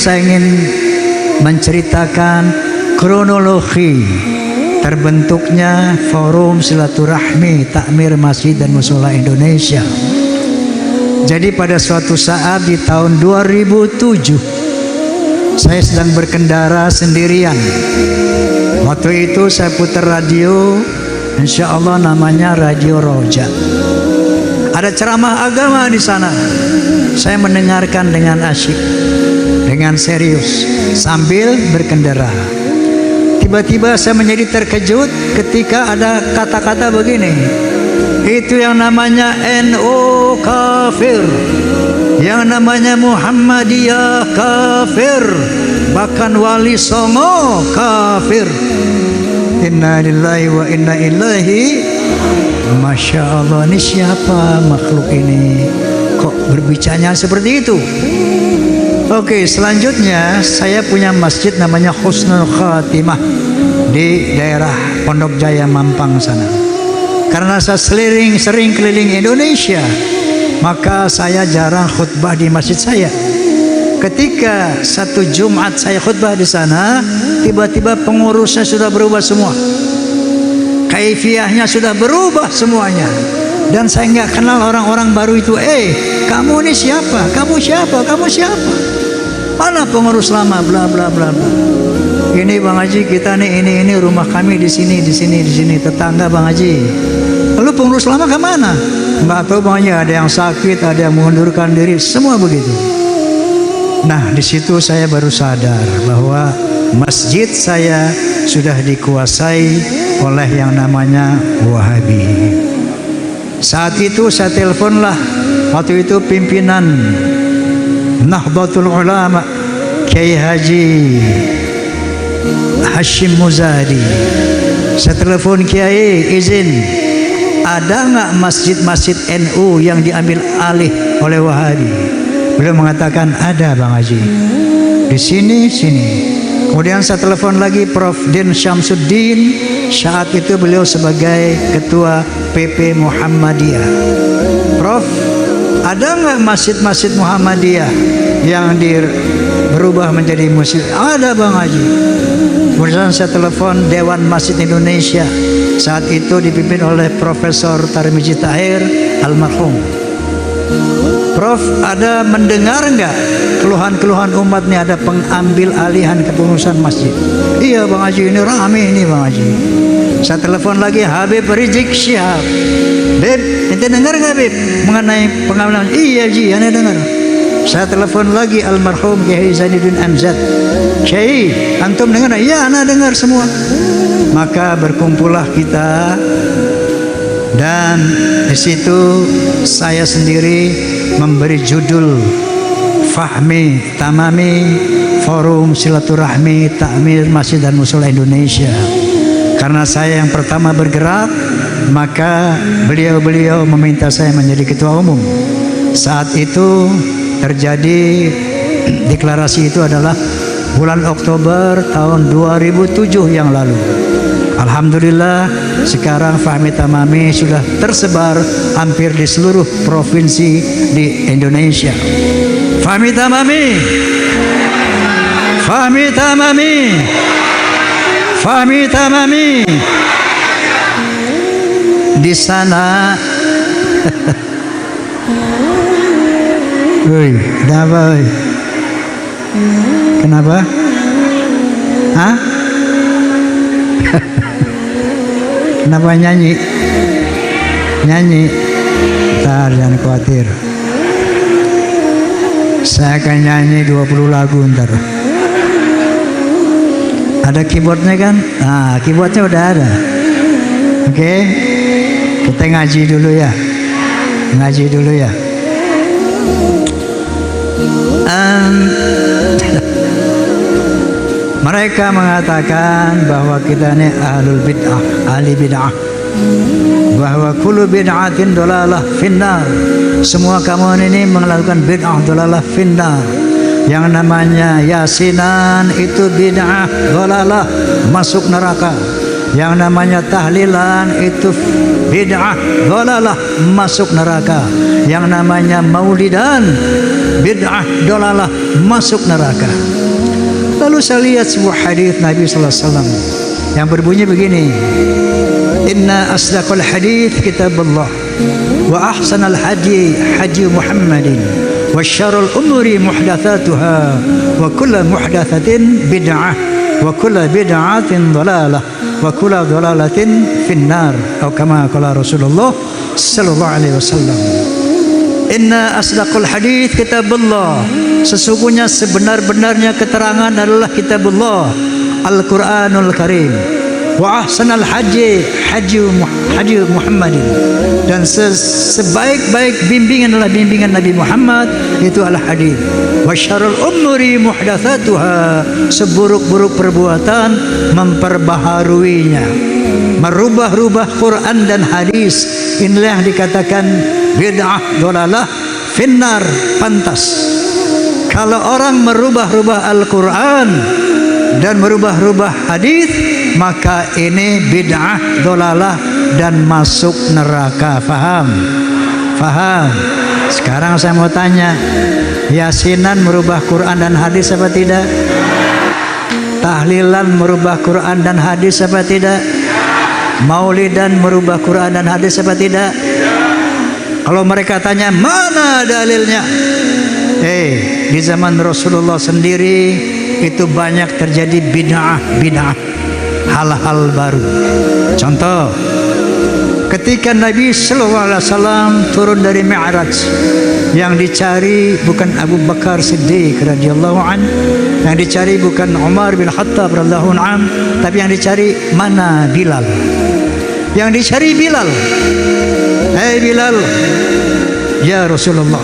Saya ingin menceritakan kronologi terbentuknya Forum Silaturahmi Takmir Masjid dan Mushola Indonesia. Jadi pada suatu saat di tahun 2007 saya sedang berkendara sendirian. Waktu itu saya putar radio, insya Allah namanya Radio Roja. Ada ceramah agama di sana. Saya mendengarkan dengan asyik, dengan serius sambil berkendara. Tiba-tiba saya menjadi terkejut ketika ada kata-kata begini. Itu yang namanya NU kafir, yang namanya Muhammadiyah kafir, bahkan Wali Songo kafir. Inna lillahi wa inna ilaihi. Masya Allah, ini siapa makhluk ini? Kok berbicaranya seperti itu? Oke, selanjutnya saya punya masjid namanya Husnul Khatimah di daerah Pondok Jaya Mampang sana. Karena saya sering keliling Indonesia, maka saya jarang khutbah di masjid saya. Ketika satu Jumat saya khutbah di sana, tiba-tiba pengurusnya sudah berubah semua. Kaifiahnya sudah berubah semuanya. Dan saya nggak kenal orang-orang baru itu. Kamu ini siapa? Kamu siapa? Kamu siapa? Mana pengurus lama? Bla bla bla bla. Ini Bang Haji, kita nih ini rumah kami di sini, tetangga Bang Haji. Lalu pengurus lama kemana? Nggak tahu Bang Haji, ada yang sakit, ada yang mengundurkan diri, semua begitu. Nah, di situ saya baru sadar bahwa masjid saya sudah dikuasai oleh yang namanya Wahabi. Saat itu saya teleponlah, waktu itu pimpinan Nahdlatul Ulama Kiai Haji Hashim Muzadi. Saya telepon Kiai, izin, ada nggak masjid-masjid NU yang diambil alih oleh Wahabi? Beliau mengatakan ada Bang Haji, di sini. Kemudian saya telepon lagi Prof. Din Syamsuddin. Saat itu beliau sebagai ketua PP Muhammadiyah. Prof, ada nggak masjid-masjid Muhammadiyah yang berubah menjadi masjid? Ada Bang Haji. Kemudian saya telepon Dewan Masjid Indonesia. Saat itu dipimpin oleh Profesor Tarmizi Tahir almarhum. Prof, ada mendengar nggak keluhan-keluhan umat nih, ada pengambil alihan kepengurusan masjid? Iya Bang Haji, ini rame ini Bang Haji. Saya telepon lagi Habib Rizik Syihab. Beb, ente dengar nggak Beb mengenai pengambilan? Iya Ji, ane dengar. Saya telepon lagi almarhum Kiai Zainuddin Amzad. Kiai, antum dengar? Iya, ane dengar semua. Maka berkumpullah kita, dan di situ saya sendiri memberi judul Fahmi Tamami Forum Silaturahmi Takmir Masjid dan Mushola Indonesia. Karena saya yang pertama bergerak, maka beliau meminta saya menjadi ketua umum. Saat itu terjadi deklarasi itu adalah bulan Oktober tahun 2007 yang lalu. Alhamdulillah sekarang Fahmi Tamami sudah tersebar hampir di seluruh provinsi di Indonesia. Fahmi Tamami, Fahmi Tamami, Fahmi Tamami. Di sana Woi, kenapa? Kenapa? Hah? Kenapa nyanyi? Nyanyi? Ntar jangan khawatir. Saya akan nyanyi 20 lagu ntar. Ada keyboardnya kan? Nah, keyboardnya udah ada. Oke? Kita ngaji dulu ya. Ngaji dulu ya. Mereka mengatakan bahwa kita ini ahlul bid'ah, ahli bid'ah, bahwa kullu bid'atin dolalah finnar. Semua kamu ini melakukan bid'ah dolalah finnar. Yang namanya yasinan itu bid'ah dolalah, masuk neraka. Yang namanya tahlilan itu bid'ah dhalalah, masuk neraka. Yang namanya maulidan bid'ah dhalalah, masuk neraka. Lalu saya lihat sebuah hadis Nabi sallallahu alaihi wasallam yang berbunyi begini: Inna asdaqal hadits kitabullah wa ahsanal hadi hadi Muhammadin wa syarrul umuri muhdatsatuha wa kullu muhdatsatin bid'ah wa kullu bid'atin dhalalah wa kullu dhalalatin finnar, atau kama qala Rasulullah sallallahu alaihi wasallam. Inna asdaqul hadits kitabullah, sesungguhnya sebenar-benarnya keterangan adalah kitabullah, Al-Quranul Karim. Wa ahsanal haji Muhammadin, dan sebaik-baik bimbingan adalah bimbingan Nabi Muhammad, itu al-hadis. Wa syarrul umuri muhdatsatuha, seburuk-buruk perbuatan memperbaharuinya, merubah-rubah Quran dan hadis. Inilah yang dikatakan bid'ah dhalalah finnar, pantas. Kalau orang merubah-rubah Al-Quran dan merubah-rubah hadis, maka ini bid'ah dhalalah dan masuk neraka. Faham? Faham? Sekarang saya mau tanya, yasinan merubah Quran dan hadis apa tidak? Tahlilan merubah Quran dan hadis apa tidak? Maulidan merubah Quran dan hadis apa tidak? Kalau mereka tanya mana dalilnya? Di zaman Rasulullah sendiri itu banyak terjadi bid'ah, hal-hal baru. Contoh, ketika Nabi sallallahu alaihi wasallam turun dari Mi'raj, yang dicari bukan Abu Bakar Siddiq radhiyallahu an, yang dicari bukan Umar bin Khattab radhiyallahu an, tapi yang dicari mana Bilal. Yang dicari Bilal. Bilal, ya Rasulullah,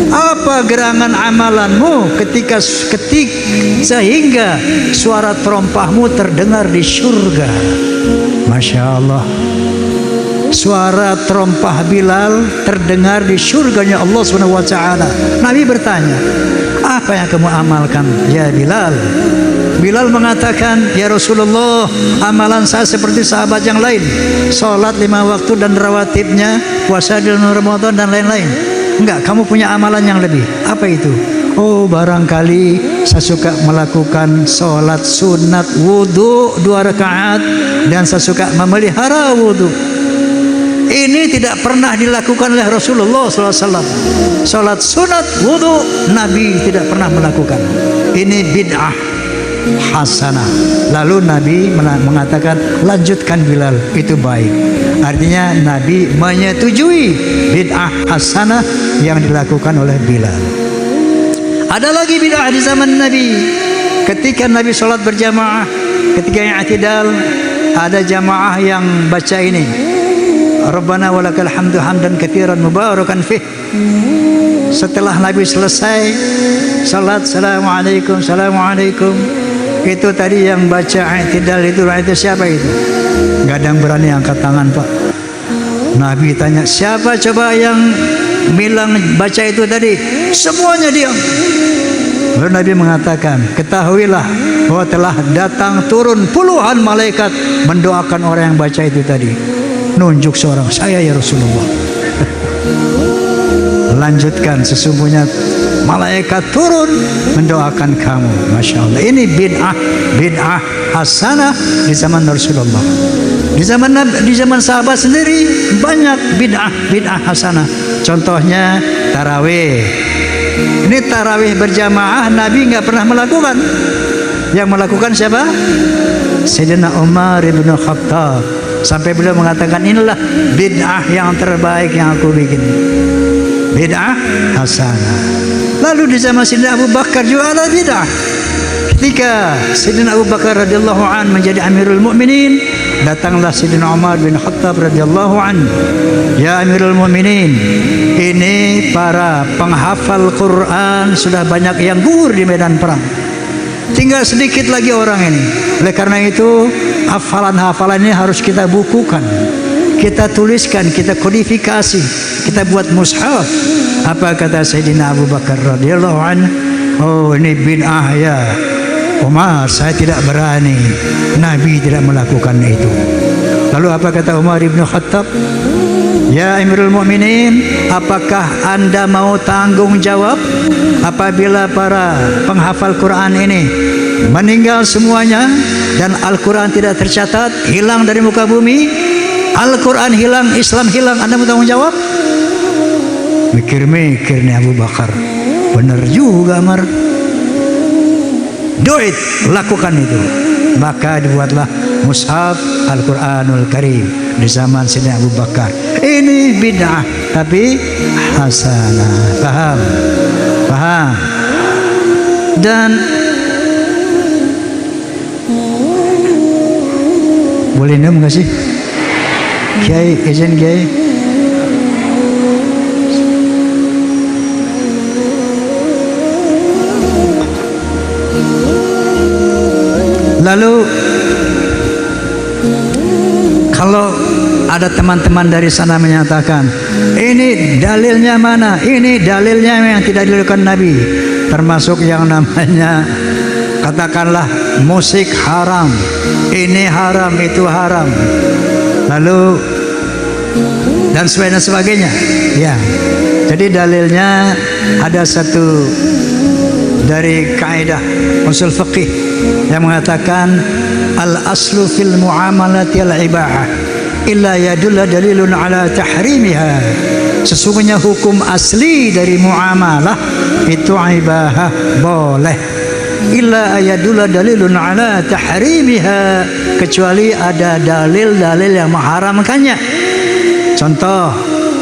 apa gerangan amalanmu ketika sehingga suara terompahmu terdengar di surga? Masya Allah, suara terompah Bilal terdengar di surganya Allah Subhanahu wa taala. Nabi bertanya, apa yang kamu amalkan ya Bilal? Bilal mengatakan, ya Rasulullah, amalan saya seperti sahabat yang lain, sholat 5 waktu dan rawatibnya, puasa di bulan Ramadan dan lain-lain. Enggak, kamu punya amalan yang lebih. Apa itu? Oh, barangkali saya suka melakukan sholat sunat wudhu 2 rakaat, dan saya suka memelihara wudhu. Ini tidak pernah dilakukan oleh Rasulullah SAW. Sholat sunat wudhu Nabi tidak pernah melakukan. Ini bid'ah hasanah. Lalu Nabi mengatakan, lanjutkan Bilal, itu baik. Artinya Nabi menyetujui bid'ah hasanah yang dilakukan oleh Bilal. Ada lagi bid'ah di zaman Nabi. Ketika Nabi sholat berjamaah, ketika yang i'tidal, ada jamaah yang baca ini, Rabbana walakal hamdu hamdan katsiran mubarakan fih. Setelah Nabi selesai salat, assalamualaikum, assalamualaikum, itu tadi yang baca i'tidal itu siapa itu? Gak ada yang berani angkat tangan, Pak. Nabi tanya, siapa coba yang bilang baca itu tadi? Semuanya diam. Lalu Nabi mengatakan, ketahuilah bahwa telah datang turun puluhan malaikat mendoakan orang yang baca itu tadi. Nunjuk seorang, saya ya Rasulullah. Lanjutkan, sesungguhnya malaikat turun mendoakan kamu. Masya Allah. Ini bid'ah hasanah di zaman Rasulullah. Di zaman sahabat sendiri banyak bid'ah hasanah. Contohnya tarawih. Ini tarawih berjamaah Nabi nggak pernah melakukan. Yang melakukan siapa? Sayyidina Umar bin Khattab. Sampai beliau mengatakan, inilah bid'ah yang terbaik yang aku bikin. Bid'ah hasanah. Lalu di zaman Sayyidina Abu Bakar juga ada bid'ah. Ketika Sayyidina Abu Bakar radhiyallahu an menjadi Amirul Mukminin, datanglah Sayyidina Umar bin Khattab radhiyallahu an. Ya Amirul Mukminin, ini para penghafal Quran sudah banyak yang gugur di medan perang. Tinggal sedikit lagi orang ini. Oleh karena itu, hafalan-hafalan ini harus kita bukukan, kita tuliskan, kita kodifikasi, kita buat mushaf. Apa kata Sayyidina Abu Bakar radhiyallahu anhu? Oh, ini bid'ah ya. Umar, saya tidak berani. Nabi tidak melakukan itu. Lalu apa kata Umar ibn Khattab? Ya Amirul Mukminin, apakah Anda mau tanggung jawab apabila para penghafal Quran ini meninggal semuanya dan Al-Quran tidak tercatat, hilang dari muka bumi? Al-Quran hilang, Islam hilang, Anda mau tanggung jawab? Mikir-mikir nih Abu Bakar, benar juga Umar. Do it, lakukan itu. Maka dibuatlah mushaf Al-Quranul Karim di zaman Sayyidina Abu Bakar. Ini bid'ah tapi hasanah. Paham? Paham? Dan boleh minum nggak sih? Kiai, izin Kiai. Lalu kalau ada teman-teman dari sana menyatakan ini dalilnya mana, ini dalilnya yang tidak dilakukan Nabi, termasuk yang namanya katakanlah musik haram, ini haram, itu haram, lalu dan sebagainya. Ya, jadi dalilnya ada satu dari kaidah usul fiqih yang mengatakan al-aslu fil muamalati al-ibahah illa yadulla dalilun ala tahrimiha. Sesungguhnya hukum asli dari muamalah itu ibahah, boleh, illa yadulla dalilun ala tahrimiha, kecuali ada dalil-dalil yang mengharamkannya. Contoh,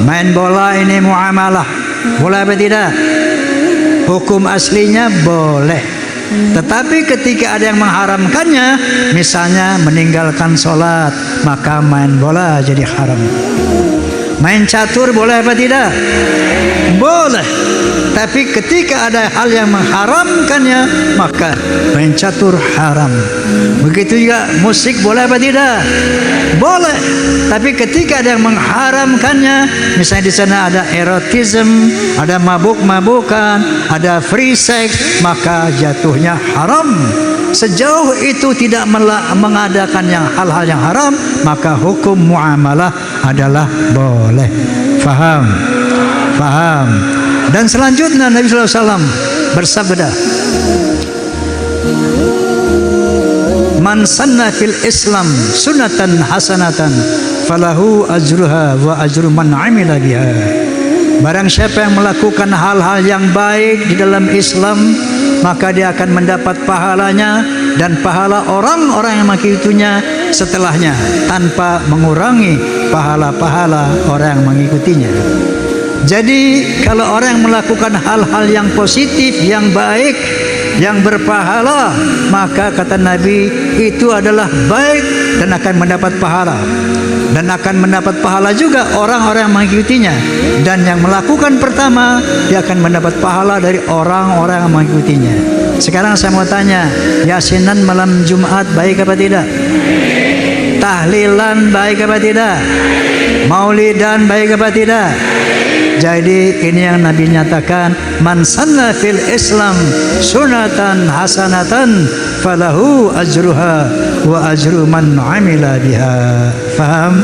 main bola ini muamalah, boleh apa tidak? Hukum aslinya boleh. Tetapi ketika ada yang mengharamkannya, misalnya meninggalkan sholat, maka main bola jadi haram. Main catur boleh apa tidak? Boleh. Tapi ketika ada hal yang mengharamkannya, maka main catur haram. Begitu juga musik boleh apa tidak? Boleh. Tapi ketika ada yang mengharamkannya, misalnya di sana ada erotisme, ada mabuk-mabukan, ada free sex, maka jatuhnya haram. Sejauh itu tidak mengadakan hal-hal yang haram, maka hukum muamalah adalah boleh. Faham? Faham? Dan selanjutnya Nabi SAW bersabda, man sanna fil Islam sunatan hasanatan falahu ajruha wa ajru man amila biha. Barang siapa yang melakukan hal-hal yang baik di dalam Islam, maka dia akan mendapat pahalanya dan pahala orang-orang yang mengikutinya setelahnya, tanpa mengurangi pahala-pahala orang yang mengikutinya. Jadi kalau orang yang melakukan hal-hal yang positif, yang baik, yang berpahala, maka kata Nabi itu adalah baik dan akan mendapat pahala. Dan akan mendapat pahala juga orang-orang yang mengikutinya. Dan yang melakukan pertama, dia akan mendapat pahala dari orang-orang yang mengikutinya. Sekarang saya mau tanya, yasinan malam Jumat baik apa tidak? Tahlilan baik apa tidak? Maulidan baik apa tidak? Jadi ini yang Nabi nyatakan, man sanna fil Islam sunatan hasanatan falahu ajruha wa ajru man amila biha. Faham?